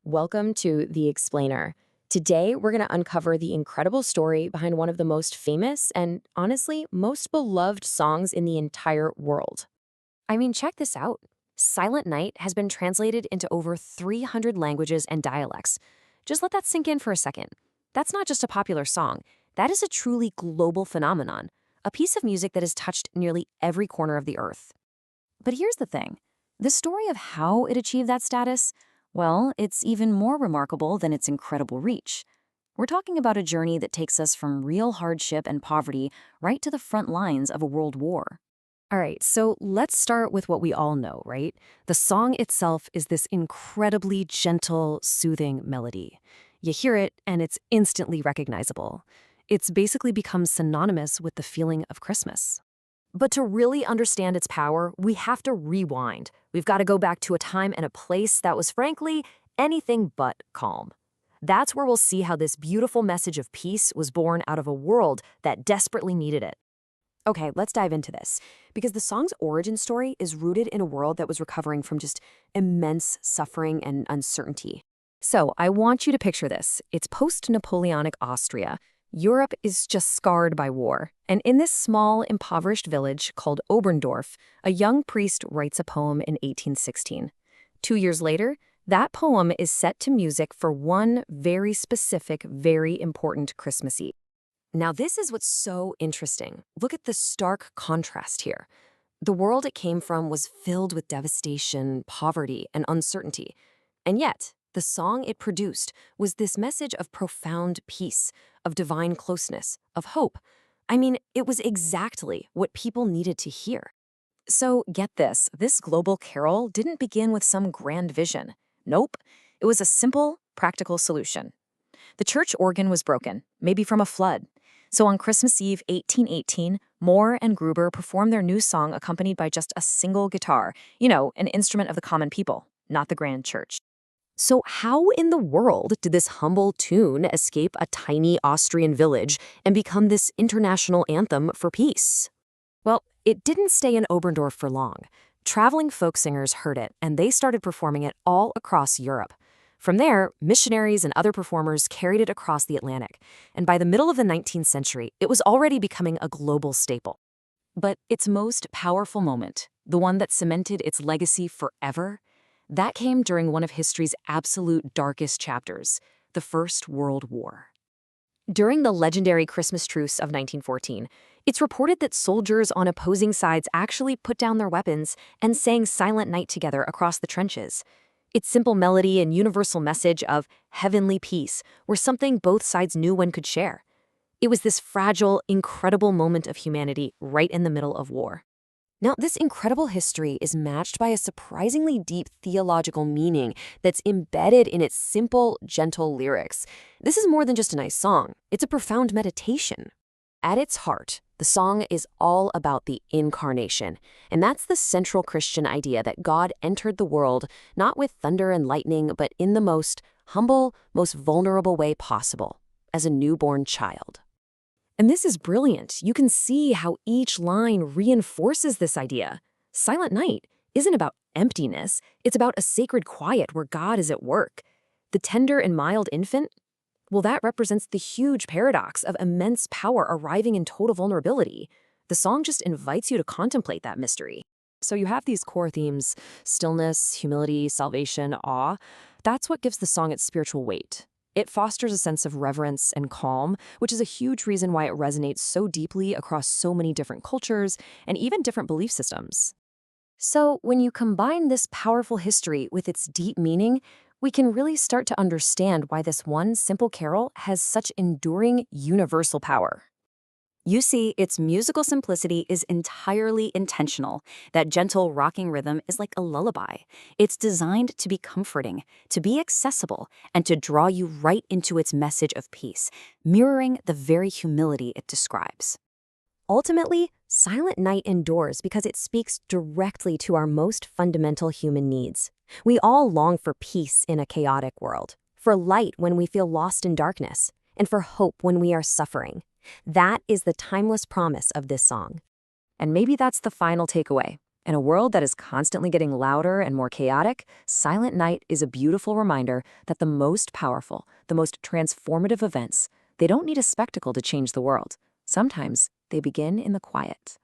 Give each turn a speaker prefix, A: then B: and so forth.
A: Welcome to The Explainer. Today, we're going to uncover the incredible story behind one of the most famous and, honestly, most beloved songs in the entire world. I mean, check this out. Silent Night has been translated into over 300 languages and dialects. Just let that sink in for a second. That's not just a popular song. That is a truly global phenomenon, a piece of music that has touched nearly every corner of the earth. But here's the thing. The story of how it achieved that status, well, it's even more remarkable than its incredible reach. We're talking about a journey that takes us from real hardship and poverty right to the front lines of a world war. All right, so let's start with what we all know, right? The song itself is this incredibly gentle, soothing melody. You hear it, and it's instantly recognizable. It's basically become synonymous with the feeling of Christmas. But to really understand its power, we have to rewind. We've got to go back to a time and a place that was, frankly, anything but calm. That's where we'll see how this beautiful message of peace was born out of a world that desperately needed it. Okay, let's dive into this, because the song's origin story is rooted in a world that was recovering from just immense suffering and uncertainty. So I want you to picture this. It's post-Napoleonic Austria. Europe is just scarred by war, and in this small, impoverished village called Oberndorf, a young priest writes a poem in 1816. 2 years later, that poem is set to music for one very specific, very important Christmas Eve. Now, this is what's so interesting. Look at the stark contrast here. The world it came from was filled with devastation, poverty, and uncertainty. And yet, the song it produced was this message of profound peace, of divine closeness, of hope. I mean, it was exactly what people needed to hear. So get this global carol didn't begin with some grand vision. Nope, it was a simple, practical solution. The church organ was broken, maybe from a flood. So on Christmas Eve 1818, Moore and Gruber performed their new song accompanied by just a single guitar, an instrument of the common people, not the grand church. So how in the world did this humble tune escape a tiny Austrian village and become this international anthem for peace? Well, it didn't stay in Oberndorf for long. Traveling folk singers heard it, and they started performing it all across Europe. From there, missionaries and other performers carried it across the Atlantic, and by the middle of the 19th century, it was already becoming a global staple. But its most powerful moment, the one that cemented its legacy forever, that came during one of history's absolute darkest chapters, the First World War. During the legendary Christmas truce of 1914, it's reported that soldiers on opposing sides actually put down their weapons and sang Silent Night together across the trenches. Its simple melody and universal message of heavenly peace were something both sides knew one could share. It was this fragile, incredible moment of humanity right in the middle of war. Now, this incredible history is matched by a surprisingly deep theological meaning that's embedded in its simple, gentle lyrics. This is more than just a nice song. It's a profound meditation. At its heart, the song is all about the incarnation, and that's the central Christian idea that God entered the world not with thunder and lightning, but in the most humble, most vulnerable way possible, as a newborn child. And this is brilliant. You can see how each line reinforces this idea. Silent Night isn't about emptiness. It's about a sacred quiet where God is at work. The tender and mild infant, well, that represents the huge paradox of immense power arriving in total vulnerability. The song just invites you to contemplate that mystery. So you have these core themes: stillness, humility, salvation, awe. That's what gives the song its spiritual weight. It fosters a sense of reverence and calm, which is a huge reason why it resonates so deeply across so many different cultures and even different belief systems. So when you combine this powerful history with its deep meaning, we can really start to understand why this one simple carol has such enduring, universal power. You see, its musical simplicity is entirely intentional. That gentle, rocking rhythm is like a lullaby. It's designed to be comforting, to be accessible, and to draw you right into its message of peace, mirroring the very humility it describes. Ultimately, Silent Night endures because it speaks directly to our most fundamental human needs. We all long for peace in a chaotic world, for light when we feel lost in darkness, and for hope when we are suffering. That is the timeless promise of this song. And maybe that's the final takeaway.
B: In a world that is constantly getting louder and more chaotic, Silent Night is a beautiful reminder that the most powerful, the most transformative events, they don't need a spectacle to change the world. Sometimes they begin in the quiet.